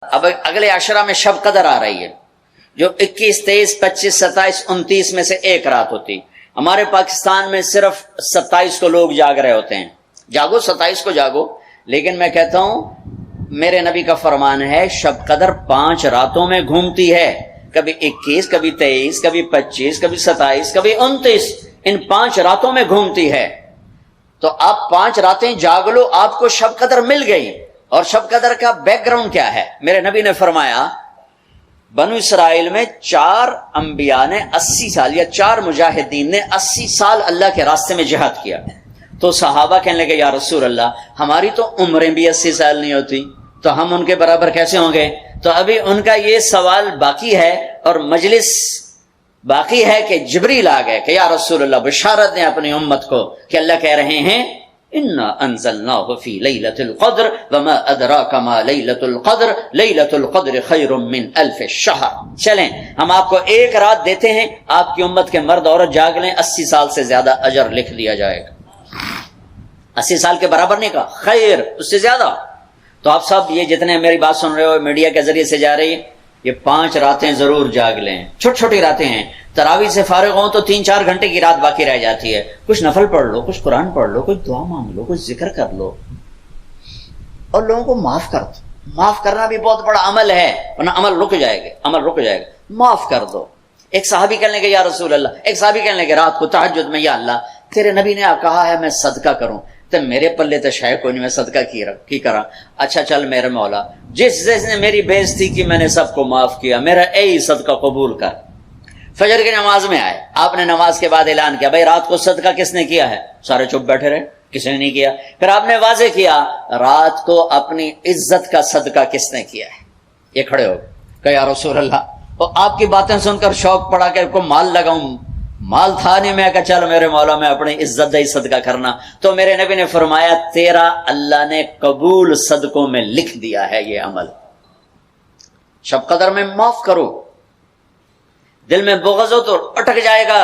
اب اگلے عشرہ میں شب قدر آ رہی ہے جو 21 23 25 27 29 میں سے ایک رات ہوتی. ہمارے پاکستان میں صرف 27 کو لوگ جاگ رہے ہوتے ہیں. جاگو 27 کو جاگو، لیکن میں کہتا ہوں میرے نبی کا فرمان ہے شب قدر 5 راتوں میں گھومتی ہے، کبھی 21 کبھی 23 کبھی 25 کبھی 27 کبھی 29، ان 5 راتوں میں گھومتی ہے. تو آپ 5 راتیں جاگ لو، آپ کو شب قدر مل گئی. اور شب قدر کا بیک گراؤنڈ کیا ہے؟ میرے نبی نے فرمایا بنو اسرائیل میں 4 انبیاء نے 80 سال یا 4 مجاہدین نے 80 سال اللہ کے راستے میں جہاد کیا. تو صحابہ کہنے لگے یا رسول اللہ ہماری تو عمریں بھی 80 سال نہیں ہوتی، تو ہم ان کے برابر کیسے ہوں گے؟ تو ابھی ان کا یہ سوال باقی ہے اور مجلس باقی ہے کہ جبریل آ گئے کہ یا رسول اللہ بشارت دیں اپنی امت کو کہ اللہ کہہ رہے ہیں انا انزلناه فی لیلۃ القدر وما ادراک ما لیلۃ القدر لیلۃ القدر خیر من الف الشہر. چلیں ہم آپ کو ایک رات دیتے ہیں، آپ کی امت کے مرد عورت جاگ لیں، 80 سال سے زیادہ اجر لکھ دیا جائے گا. 80 سال کے برابر نہیں کہا، خیر اس سے زیادہ. تو آپ سب یہ جتنے میری بات سن رہے ہو میڈیا کے ذریعے سے جا رہی ہے، یہ 5 راتیں ضرور جاگ لیں. چھوٹی چھوٹی راتیں ہیں، تراویح سے فارغ ہوں تو 3-4 گھنٹے کی رات باقی رہ جاتی ہے. کچھ نفل پڑھ لو، کچھ قرآن پڑھ لو، کچھ دعا مانگ لو، کچھ ذکر کر لو، اور لوگوں کو معاف کر دو. معاف کرنا بھی بہت بڑا عمل ہے، ورنہ عمل رک جائے گا، عمل رک جائے گا. معاف کر دو. ایک صحابی کہنے لگے یا رسول اللہ، ایک صحابی کہنے لگے رات کو تہجد میں یا اللہ تیرے نبی نے کہا ہے میں صدقہ کروں، تو میرے پلے تو شاید کوئی نہیں، میں صدقہ کی کرا. اچھا چل میرے مولا جس نے میری بےزتی کی میں نے سب کو معاف کیا، میرا اے صدقہ قبول کر. فجر کی نماز میں آئے، آپ نے نماز کے بعد اعلان کیا بھائی رات کو صدقہ کس نے کیا ہے؟ سارے چپ بیٹھے رہے، کسی نے نہیں کیا. پھر آپ نے واضح کیا رات کو اپنی عزت کا صدقہ کس نے کیا ہے؟ یہ کھڑے ہو کہ یا رسول اللہ. اور آپ کی باتیں سن کر شوق پڑا کہ کو مال لگاؤں، مال تھا نہیں. میں کہا چل میرے مولا میں اپنی عزت دہی صدقہ کرنا. تو میرے نبی نے فرمایا تیرا اللہ نے قبول صدقوں میں لکھ دیا ہے یہ عمل. شب قدر میں معاف کرو. دل میں بغض ہو تو اٹک جائے گا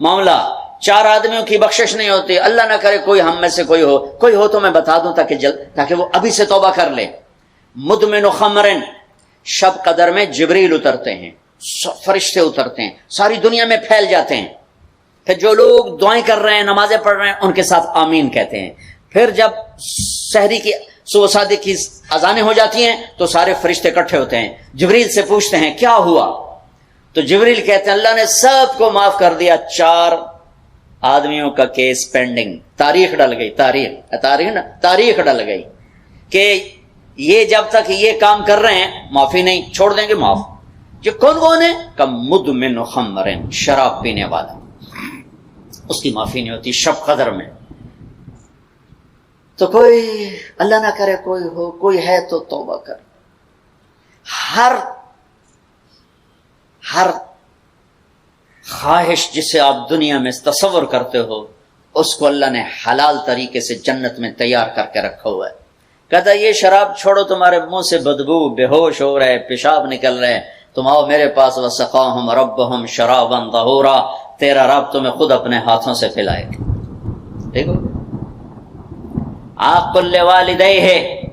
معاملہ. 4 آدمیوں کی بخشش نہیں ہوتی. اللہ نہ کرے کوئی ہم میں سے کوئی ہو تو میں بتا دوں تاکہ وہ ابھی سے توبہ کر لے. مدمن خمرن، شب قدر میں جبریل اترتے ہیں، فرشتے اترتے ہیں، ساری دنیا میں پھیل جاتے ہیں. پھر جو لوگ دعائیں کر رہے ہیں نمازیں پڑھ رہے ہیں ان کے ساتھ آمین کہتے ہیں. پھر جب سحری کی صبح صادق کی اذانیں ہو جاتی ہیں تو سارے فرشتے اکٹھے ہوتے ہیں، جبریل سے پوچھتے ہیں کیا ہوا؟ تو جبریل کہتے ہیں اللہ نے سب کو معاف کر دیا، 4 آدمیوں کا کیس پینڈنگ. تاریخ ڈل گئی، تاریخ ڈل گئی کہ یہ جب تک یہ کام کر رہے ہیں معافی نہیں، چھوڑ دیں گے معاف. جو کون ہے کہ مدمن خمرن، شراب پینے والا، اس کی معافی نہیں ہوتی شب قدر میں. تو کوئی اللہ نہ کرے کوئی ہے تو توبہ کر. ہر خواہش جسے آپ دنیا میں تصور کرتے ہو اس کو اللہ نے حلال طریقے سے جنت میں تیار کر کے رکھا ہوا ہے. کہتا یہ شراب چھوڑو، تمہارے منہ سے بدبو، بے ہوش ہو رہے، پیشاب نکل رہے، تم آؤ میرے پاس. وسقاہم ربہم شرابا طہورا، تیرا رب تمہیں خود اپنے ہاتھوں سے پلائے گا. دیکھو کل والدیہ،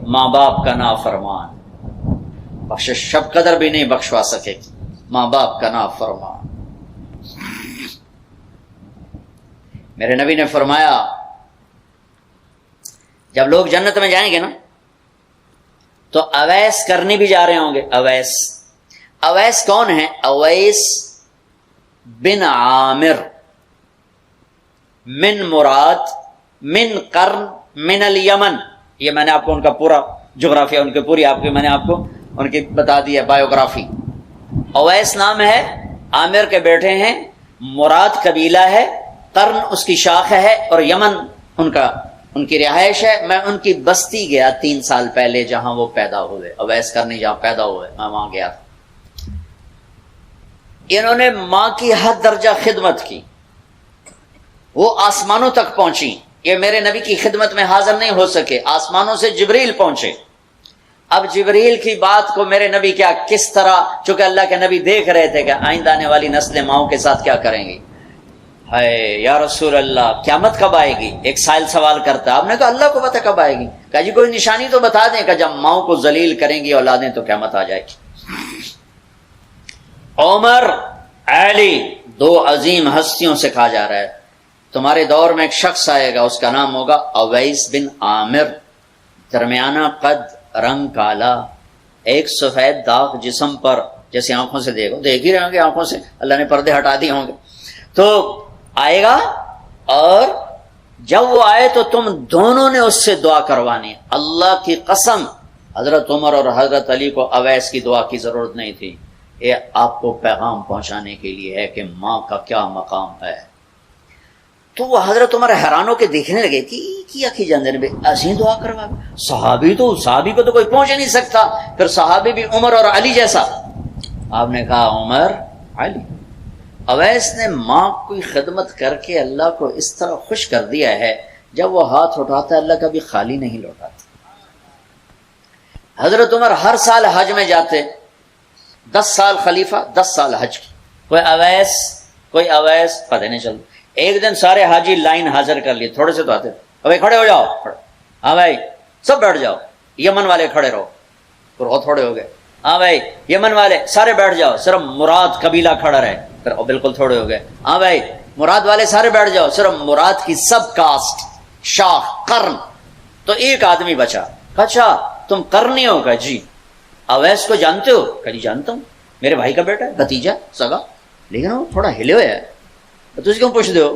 ماں باپ کا نافرمان بخشش شب قدر بھی نہیں بخشوا سکے گی. ماں باپ کا نافرمان. میرے نبی نے فرمایا جب لوگ جنت میں جائیں گے نا تو اویس کرنی بھی جا رہے ہوں گے. اویس کون ہے؟ اویس بن عامر من مراد من قرن من الیمن. یہ میں نے آپ کو ان کا پورا جغرافیہ ان کی پوری آپ کی میں نے آپ کو ان کی بتا دی ہے بایوگرافی. اویس نام ہے، عامر کے بیٹے ہیں، مراد قبیلہ ہے، قرن اس کی شاخ ہے، اور یمن ان کی رہائش ہے. میں ان کی بستی گیا 3 سال پہلے جہاں وہ پیدا ہوئے. اویس کرنی جہاں پیدا ہوئے میں وہاں گیا تھا. انہوں نے ماں کی حد درجہ خدمت کی، وہ آسمانوں تک پہنچی. یہ میرے نبی کی خدمت میں حاضر نہیں ہو سکے، آسمانوں سے جبریل پہنچے. اب جبریل کی بات کو میرے نبی کس طرح، چونکہ اللہ کے نبی دیکھ رہے تھے کہ آئندہ آنے والی نسلیں ماؤں کے ساتھ کیا کریں گی. ہے یا رسول اللہ قیامت کب آئے گی؟ ایک سائل سوال کرتا ہے. آپ نے کہا اللہ کو پتہ کب آئے گی. کہا جی کوئی نشانی تو بتا دیں. کہ جب ماؤں کو ذلیل کریں گی اولادیں تو قیامت آ جائے گی. عمر علی دو عظیم ہستیوں سے کہا جا رہا ہے تمہارے دور میں ایک شخص آئے گا، اس کا نام ہوگا اویس بن عامر، درمیانہ قد، رنگ کالا، ایک سفید داغ جسم پر، جیسے آنکھوں سے دیکھ ہی رہے ہوں گے، آنکھوں سے اللہ نے پردے ہٹا دیے ہوں گے. تو آئے گا اور جب وہ آئے تو تم دونوں نے اس سے دعا کروانی. اللہ کی قسم حضرت عمر اور حضرت علی کو اویس کی دعا کی ضرورت نہیں تھی. یہ آپ کو پیغام پہنچانے کے لیے ہے کہ ماں کا کیا مقام ہے. تو وہ حضرت عمر حیران ہو کے دیکھنے لگے کہ کیا کی جاندے نے ایسی دعا کروا. صحابی کو تو کوئی پہنچ نہیں سکتا، پھر صحابی بھی عمر اور علی جیسا. آپ نے کہا عمر علی. اویس نے ماں کی خدمت کر کے اللہ کو اس طرح خوش کر دیا ہے جب وہ ہاتھ اٹھاتا ہے اللہ کبھی خالی نہیں لوٹاتا. حضرت عمر ہر سال حج میں جاتے، 10 سال خلیفہ 10 سال حج کی. کوئی اویس پتہ نہیں چلتا. ایک دن سارے حاجی لائن حاضر کر لیے، تھوڑے سے تو آتے تھے. ابھی کھڑے ہو جاؤ. ہاں بھائی سب بیٹھ جاؤ. یمن والے کھڑے رہو، پھر اور تھوڑے ہو گئے. ہاں بھائی یمن والے سارے بیٹھ جاؤ، صرف مراد قبیلہ کھڑا رہے، پھر بالکل تھوڑے ہو گئے. ہاں بھائی مراد والے سارے بیٹھ جاؤ، صرف مراد کی سب کاسٹ، شاخ، قرن. تو ایک آدمی بچا. اچھا تم قرنی ہو؟ کہ جی. اویس کو جانتے ہو؟ کہ جی جانتا ہوں، میرے بھائی کا بیٹا ہے، بھتیجا سگا، لیکن وہ تھوڑا ہلے ہوئے ہے. تجھ کیوں پوچھ دو؟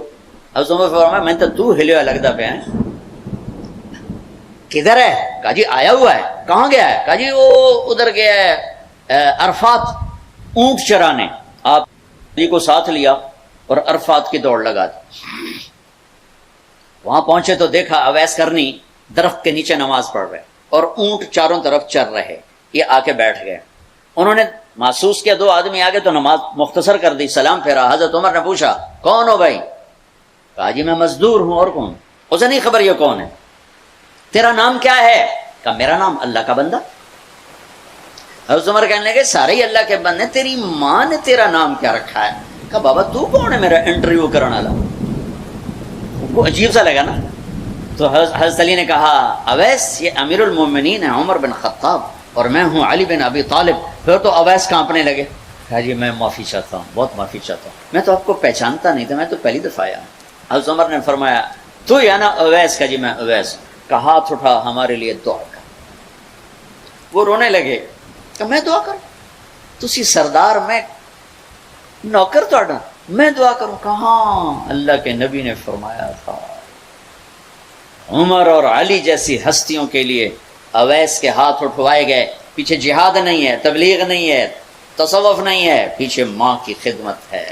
حضرت عمر فرمایا میں تو ہلے ہوا لگتا پہ ہے. کدھر ہے؟ کہا جی آیا ہوا ہے. کہاں گیا ہے؟ کہا جی وہ ادھر گیا ہے عرفات اونٹ چرانے. آپ علی کو ساتھ لیا اور عرفات کی دوڑ لگا دی. وہاں پہنچے تو دیکھا اویس کرنی درخت کے نیچے نماز پڑھ رہے اور اونٹ چاروں طرف چر رہے. یہ آ کے بیٹھ گئے. انہوں نے محسوس کیا 2 آدمی آگے تو نماز مختصر کر دی، سلام پھیرا. حضرت عمر نے پوچھا کون ہو بھائی؟ کہا جی میں مزدور ہوں. اور کون؟ اسے نہیں خبر یہ کون ہے. تیرا نام کیا ہے؟ کہا میرا نام اللہ کا بندہ. حضرت عمر کہنے لگے سارے ہی اللہ کے بندے، تیری ماں نے تیرا نام کیا رکھا ہے؟ کہا بابا تو کون ہے میرا انٹرویو کرنے والا؟ وہ عجیب سا لگا نا. تو حضرت علی نے کہا اویس یہ امیر المومنین ہے عمر بن خطاب اور میں ہوں علی بن ابی طالب. پھر تو اویس کانپنے لگے. کہا جی میں معافی چاہتا ہوں، بہت معافی چاہتا ہوں، میں تو آپ کو پہچانتا نہیں تھا، میں تو پہلی دفعہ آیا. حضرت عمر نے فرمایا تو یا نا اویس؟ کا جی میں اویس. کا ہاتھ اٹھا ہمارے لیے دعا کر. وہ رونے لگے کہ میں دعا کروں؟ تسی سردار، میں نوکر توڑا، میں دعا کروں؟ کہاں اللہ کے نبی نے فرمایا تھا عمر اور علی جیسی ہستیوں کے لیے اویس کے ہاتھ اٹھوائے گئے. پیچھے جہاد نہیں ہے، تبلیغ نہیں ہے، تصوف نہیں ہے، پیچھے ماں کی خدمت ہے.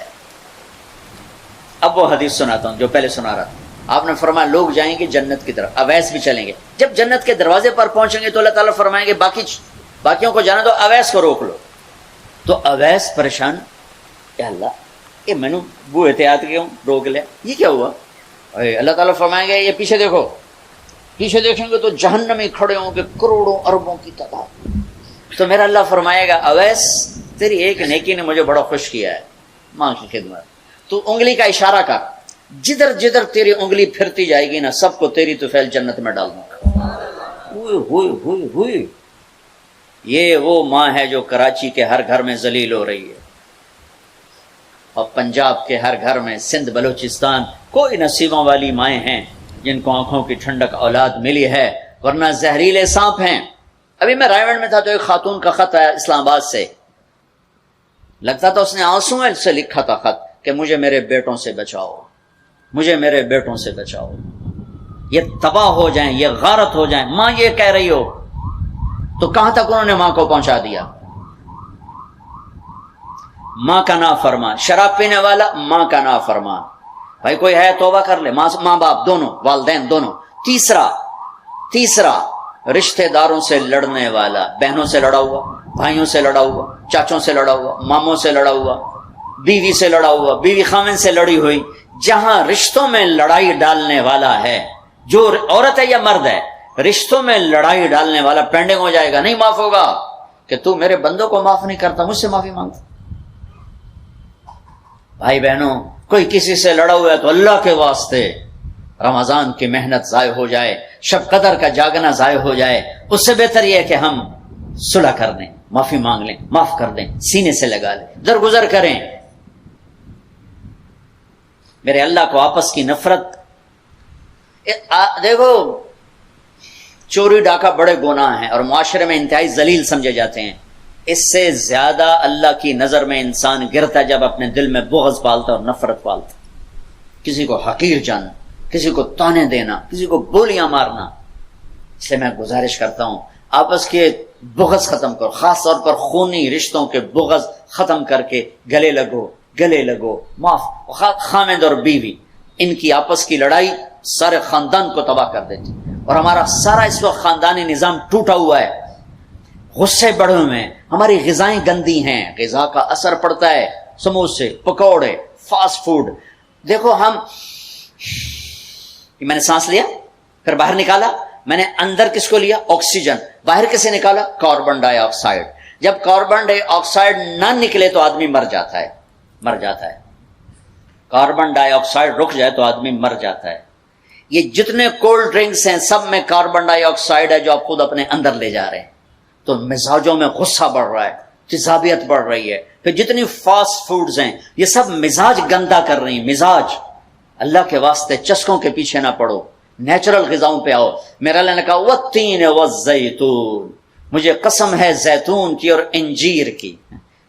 اب وہ حدیث سناتا ہوں جو پہلے سنا رہا تھا. آپ نے فرمایا لوگ جائیں گے جنت کی طرف، اویس بھی چلیں گے. جب جنت کے دروازے پر پہنچیں گے تو اللہ تعالیٰ فرمائیں گے باقیوں کو جانا دو، اویس کو روک لو. تو اویس پریشان، اے اللہ یہ میں نے وہ احتیاط کیا ہوں روک لیا، یہ کیا ہوا؟ اللہ تعالیٰ فرمائیں گے یہ پیچھے دیکھو. پیچھے دیکھیں گے تو جہنم میں کھڑے ہوں گے کروڑوں اربوں کی تعداد. تو میرا اللہ فرمائے گا اویس تیری ایک نیکی نے مجھے بڑا خوش کیا ہے، ماں کی خدمت. تو انگلی کا اشارہ کر، جدھر جدھر تیری انگلی پھرتی جائے گی نا سب کو تیری طفیل جنت میں ڈال دوں گا. ہوئی یہ وہ ماں ہے جو کراچی کے ہر گھر میں ذلیل ہو رہی ہے، اور پنجاب کے ہر گھر میں، سندھ بلوچستان کوئی نصیبوں والی مائیں ہیں جن کو آنکھوں کی ٹھنڈک اولاد ملی ہے، ورنہ زہریلے سانپ ہیں. ابھی میں رائے گڑھ میں تھا تو ایک خاتون کا خط آیا اسلام آباد سے. لگتا تھا اس نے آنسو سے لکھا تھا خط کہ مجھے میرے بیٹوں سے بچاؤ، مجھے میرے بیٹوں سے بچاؤ، یہ تباہ ہو جائیں، یہ غارت ہو جائیں. ماں یہ کہہ رہی ہو تو کہاں تک انہوں نے ماں کو پہنچا دیا؟ ماں کا نافرمان، شراب پینے والا ماں کا نافرمان. بھائی کوئی ہے توبہ کر لے. ماں باپ دونوں، والدین دونوں. تیسرا رشتہ داروں سے لڑنے والا، بہنوں سے لڑا ہوا، بھائیوں سے لڑا ہوا، چاچوں سے لڑا ہوا، ماموں سے لڑا ہوا، بیوی سے لڑا ہوا، بیوی خامن سے لڑی ہوئی. جہاں رشتوں میں لڑائی ڈالنے والا ہے، جو عورت ہے یا مرد ہے، رشتوں میں لڑائی ڈالنے والا پینڈنگ ہو جائے گا، نہیں معاف ہوگا. کہ تو میرے بندوں کو معاف نہیں کرتا، مجھ سے معافی مانگتا. بھائی بہنوں کوئی کسی سے لڑا ہوا ہے تو اللہ کے واسطے رمضان کی محنت ضائع ہو جائے، شب قدر کا جاگنا ضائع ہو جائے، اس سے بہتر یہ ہے کہ ہم صلح کر دیں، معافی مانگ لیں، معاف کر دیں، سینے سے لگا لیں، درگزر کریں۔ میرے اللہ کو آپس کی نفرت، دیکھو چوری ڈاکہ بڑے گناہ ہیں اور معاشرے میں انتہائی ذلیل سمجھے جاتے ہیں، اس سے زیادہ اللہ کی نظر میں انسان گرتا ہے جب اپنے دل میں بغض پالتا اور نفرت پالتا، کسی کو حقیر جاننا، کسی کو تانے دینا، کسی کو گولیاں مارنا۔ اس لیے میں گزارش کرتا ہوں آپس کے بغض ختم کرو، خاص طور پر خونی رشتوں کے بغض ختم کر کے گلے لگو، معاف۔ خامد اور بیوی، ان کی آپس کی لڑائی سارے خاندان کو تباہ کر دیتی، اور ہمارا سارا اس وقت خاندانی نظام ٹوٹا ہوا ہے، غصے بڑھے ہوئے ہیں، ہماری غذائیں گندی ہیں، غذا کا اثر پڑتا ہے، سموسے، پکوڑے، فاسٹ فوڈ۔ دیکھو میں نے سانس لیا، پھر باہر نکالا، میں نے اندر کس کو لیا؟ آکسیجن، باہر کسے نکالا؟ کاربن ڈائی آکسائڈ۔ جب کاربن ڈائی آکسائڈ نہ نکلے تو آدمی مر جاتا ہے۔ کاربن ڈائی آکسائڈ رک جائے تو آدمی مر جاتا ہے۔ یہ جتنے کولڈ ڈرنکس ہیں سب میں کاربن ڈائی آکسائڈ ہے جو آپ خود اپنے اندر لے جا رہے ہیں، تو مزاجوں میں غصہ بڑھ رہا ہے، تیزابیت بڑھ رہی ہے۔ پھر جتنی فاسٹ فوڈز ہیں یہ سب مزاج گندا کر رہی ہیں۔ مزاج، اللہ کے واسطے چسکوں کے پیچھے نہ پڑو، نیچرل غذاؤں پہ آؤ۔ میرا اللہ نے کہا والتین والزیتون، مجھے قسم ہے زیتون کی اور انجیر کی۔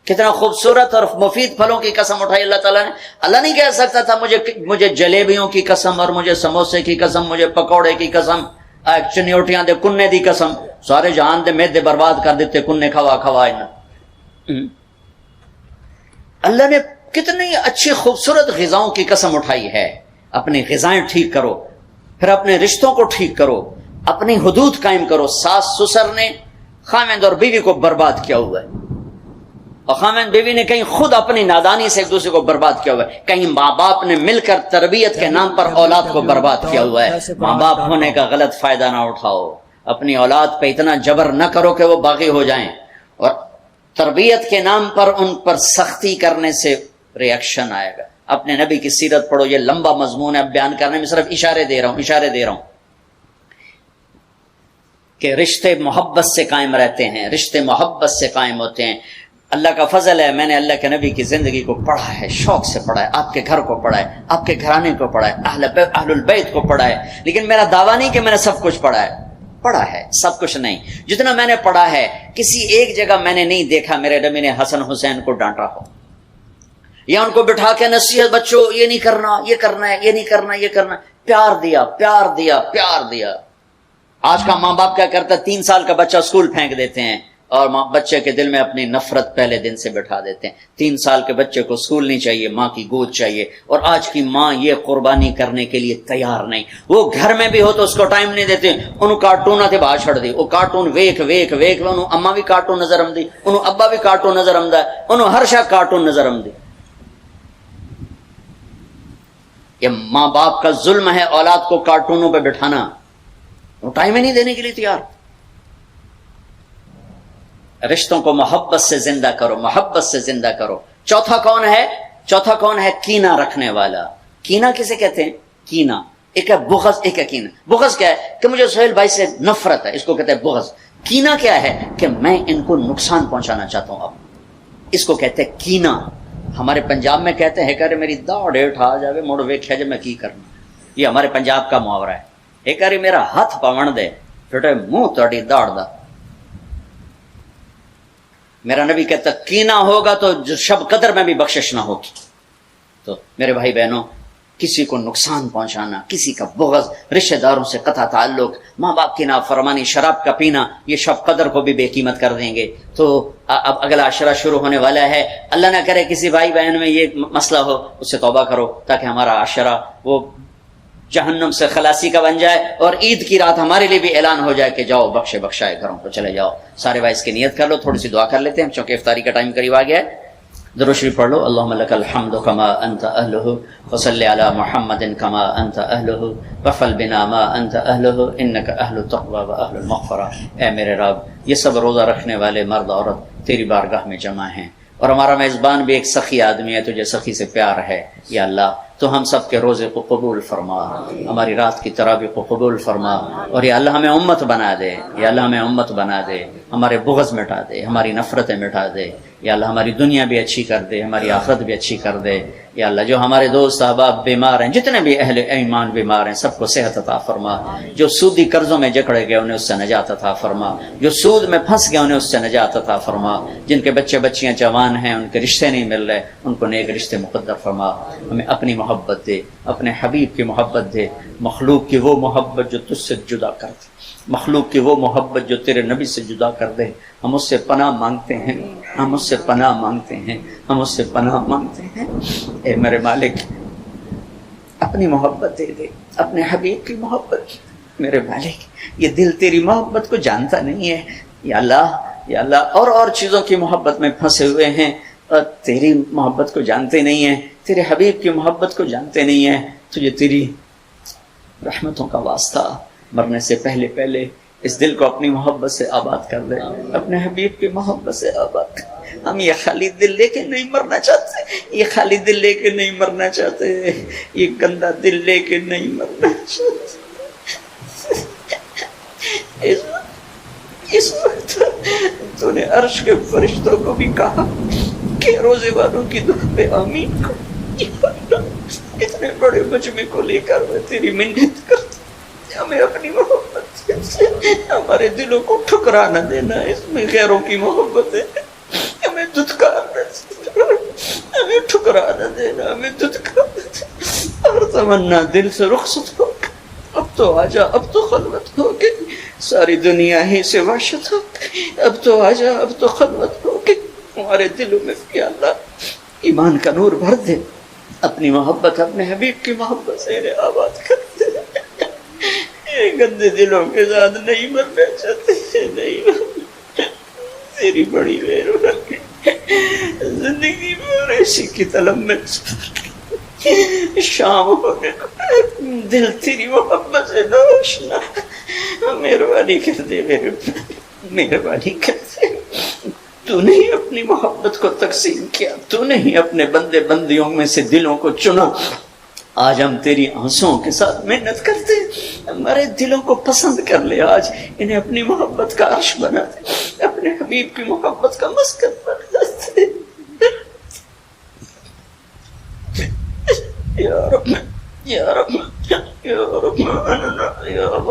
کتنا خوبصورت اور مفید پھلوں کی قسم اٹھائی اللہ تعالیٰ نے۔ اللہ نہیں کہہ سکتا تھا مجھے جلیبیوں کی قسم اور مجھے سموسے کی قسم، مجھے پکوڑے کی قسم، چنیوٹیاں دے کنے دی قسم، سارے جہان دے میدے برباد کر دیتے کنے کھوا اللہ نے کتنی اچھی خوبصورت غذاؤں کی قسم اٹھائی ہے۔ اپنی غذائیں ٹھیک کرو، پھر اپنے رشتوں کو ٹھیک کرو، اپنی حدود قائم کرو۔ ساس سسر نے خامد اور بیوی کو برباد کیا ہوا ہے، اور خامد بیوی نے کہیں خود اپنی نادانی سے ایک دوسرے کو برباد کیا ہوا ہے، کہیں ماں باپ نے مل کر تربیت کے نام پر اولاد کو برباد کیا ہوا ہے۔ ماں باپ ہونے کا غلط فائدہ نہ اٹھاؤ، اپنی اولاد پہ اتنا جبر نہ کرو کہ وہ باغی ہو جائیں، اور تربیت کے نام پر ان پر سختی کرنے سے ریاکشن آئے گا۔ اپنے نبی کی سیرت پڑھو، یہ لمبا مضمون ہے، اب بیان کرنے میں صرف اشارے دے رہا ہوں کہ رشتے محبت سے قائم رہتے ہیں، رشتے محبت سے قائم ہوتے ہیں۔ اللہ کا فضل ہے، میں نے اللہ کے نبی کی زندگی کو پڑھا ہے، شوق سے پڑھا ہے، آپ کے گھر کو پڑھا ہے، آپ کے گھرانے کو پڑھا ہے، اہل البیت کو پڑھا ہے، لیکن میرا دعویٰ نہیں کہ میں نے سب کچھ پڑھا ہے، سب کچھ نہیں۔ جتنا میں نے پڑھا ہے کسی ایک جگہ میں نے نہیں دیکھا میرے نبی نے حسن حسین کو ڈانٹا ہو، یا ان کو بٹھا کے نصیحت، بچوں یہ نہیں کرنا، یہ کرنا ہے، یہ نہیں کرنا، یہ کرنا، پیار دیا۔ آج کا ماں باپ کیا کرتا ہے؟ 3 سال کا بچہ اسکول پھینک دیتے ہیں اور بچے کے دل میں اپنی نفرت پہلے دن سے بٹھا دیتے ہیں۔ 3 سال کے بچے کو اسکول نہیں چاہیے، ماں کی گود چاہیے، اور آج کی ماں یہ قربانی کرنے کے لیے تیار نہیں۔ وہ گھر میں بھی ہو تو اس کو ٹائم نہیں دیتے، انہوں کارٹون تے باہر چھڑ دی، وہ کارٹون ویک انہوں اما بھی کارٹون نظر آمدی، انہوں ابا بھی کارٹون نظر آمدا ہے، انہوں ہر شاہ کارٹون نظر آمدی۔ یہ ماں باپ کا ظلم ہے اولاد کو کارٹونوں پہ بٹھانا، وہ ٹائم ہی نہیں دینے کے لیے تیار۔ رشتوں کو محبت سے زندہ کرو، چوتھا کون ہے؟ کینہ رکھنے والا۔ کینہ کسے کہتے ہیں؟ کینہ ایک ہے بغض، ایک ہے کینہ۔ بغض کیا ہے؟ کہ مجھے سہیل بھائی سے نفرت ہے، اس کو کہتے ہیں بغض۔ کینہ کیا ہے؟ کہ میں ان کو نقصان پہنچانا چاہتا ہوں، اب اس کو کہتے ہیں کینہ۔ ہمارے پنجاب میں کہتے ہیں کہ میری داڑ ہیٹھ آ جاوے مڑ ویکھیا جے میں کی کرنا، یہ ہمارے پنجاب کا محاورہ ہے۔ ایک باری میرا ہاتھ پاون دے پھٹے منہ تہاڈی داڑ دا۔ میرا نبی کہتا کینہ ہوگا تو شب قدر میں بھی بخشش نہ ہوگی۔ تو میرے بھائی بہنوں، کسی کو نقصان پہنچانا، کسی کا بغض، رشتہ داروں سے قطع تعلق، ماں باپ کی نافرمانی، شراب کا پینا، یہ شب قدر کو بھی بے قیمت کر دیں گے۔ تو اب اگلا عشرہ شروع ہونے والا ہے، اللہ نہ کرے کسی بھائی بہن میں یہ مسئلہ ہو، اس سے توبہ کرو تاکہ ہمارا عشرہ وہ جہنم سے خلاصی کا بن جائے، اور عید کی رات ہمارے لیے بھی اعلان ہو جائے کہ جاؤ بخشائے گھروں کو چلے جاؤ۔ سارے بھائی اس کی نیت کر لو، تھوڑی سی دعا کر لیتے ہیں چونکہ افطاری کا ٹائم قریب آ گیا ہے۔ درود شریف پڑھ لو۔ اللہم لک الحمد کما انت اہلہ وصلی علی محمد کما انت اہلہ وفعل بنا ما انت اہلہ انک اہل التقوی و اہل المغفرہ۔ اے میرے رب، یہ سب روزہ رکھنے والے مرد عورت تیری بارگاہ میں جمع ہیں، اور ہمارا میزبان بھی ایک سخی آدمی ہے، تجھے سخی سے پیار ہے یا اللہ، تو ہم سب کے روزے کو قبول فرما، ہماری رات کی تراویح کو قبول فرما، اور یا اللہ ہمیں امت بنا دے، یا اللہ ہمیں امت بنا دے، ہمارے بغض مٹا دے، ہماری نفرتیں مٹا دے، یا اللہ ہماری دنیا بھی اچھی کر دے، ہماری آخرت بھی اچھی کر دے، یا اللہ جو ہمارے دوست احباب بیمار ہیں، جتنے بھی اہل ایمان بیمار ہیں، سب کو صحت عطا فرما، جو سودی قرضوں میں جکڑے گئے انہیں اس سے نجات عطا فرما، جو سود میں پھنس گئے انہیں اس سے نجات عطا فرما، جن کے بچے بچیاں جوان ہیں ان کے رشتے نہیں مل رہے ان کو نیک رشتے مقدر فرما، ہمیں اپنی محبت دے، اپنے حبیب کی محبت دے، مخلوق کی وہ محبت جو تجھ سے جدا کر دے، مخلوق کی وہ محبت جو تیرے نبی سے جدا کر دے، ہم اس سے پناہ مانگتے ہیں، ہم اس سے پناہ مانگتے ہیں، ہم اس سے پناہ مانگتے ہیں۔ اے میرے مالک اپنی محبت دے دے، اپنے حبیب کی محبت، میرے مالک یہ دل تیری محبت کو جانتا نہیں ہے یا اللہ، اور چیزوں کی محبت میں پھنسے ہوئے ہیں، اور تیری محبت کو جانتے نہیں ہیں، تیرے حبیب کی محبت کو جانتے نہیں ہیں۔ تجھے تیری رحمتوں کا واسطہ مرنے سے پہلے اس دل کو اپنی محبت سے آباد کر دے، اپنے حبیب کی محبت سے آباد کر۔ ہم یہ خالی دل لے کے نہیں مرنا چاہتے، یہ خالی دل لے کے نہیں مرنا چاہتے، یہ گندا دل لے کے نہیں مرنا چاہتے۔ اس وقت تو نے عرش کے فرشتوں کو بھی کہا کہ روزے والوں کی دعا پہ آمین کو، اتنے بڑے مجمع کو لے کر میں تیری منت کرتا، ہمیں اپنی محبت سے ہمارے دلوں کو ٹھکرا نہ دینا، اس میں غیروں کی محبت ہے، ہمیں دھتکار نہ دینا، ہمیں ٹھکرا نہ دینا، ہمیں دھتکار نہ دینا، ہر تمنا دل سے رخصت ہو، اب تو آجا، اب تو خلوت ہو گئی، ساری دنیا ہی سے وحشت ہو گئی، اب تو آجا، اب تو خلوت ہو گئی، ہمارے دلوں میں یا اللہ ایمان کا نور بھر دے، اپنی محبت اپنے حبیب کی محبت سے انہیں آباد کر دے، یہ گندے دلوں کے ساتھ نہیں مرنا چاہتے، نہیں مرنا، تیری بڑی مہربانی، زندگی میں ایسی کی طلب میں شام ہونے کو دل تیری محبت سے روشنا، مہربانی کر دے، مہربانی کر دے، تو نہیں اپنی محبت کو تقسیم کیا، تو نہیں اپنے بندے بندیوں میں سے دلوں کو چنا، آج ہم تیری آنسوؤں کے ساتھ محنت کرتے، ہمارے دلوں کو پسند کر لے، آج انہیں اپنی محبت کا عرش بنا دے، اپنے حبیب کی محبت کا مسکن بنا دے، یا رب یا رب یا رب یا رب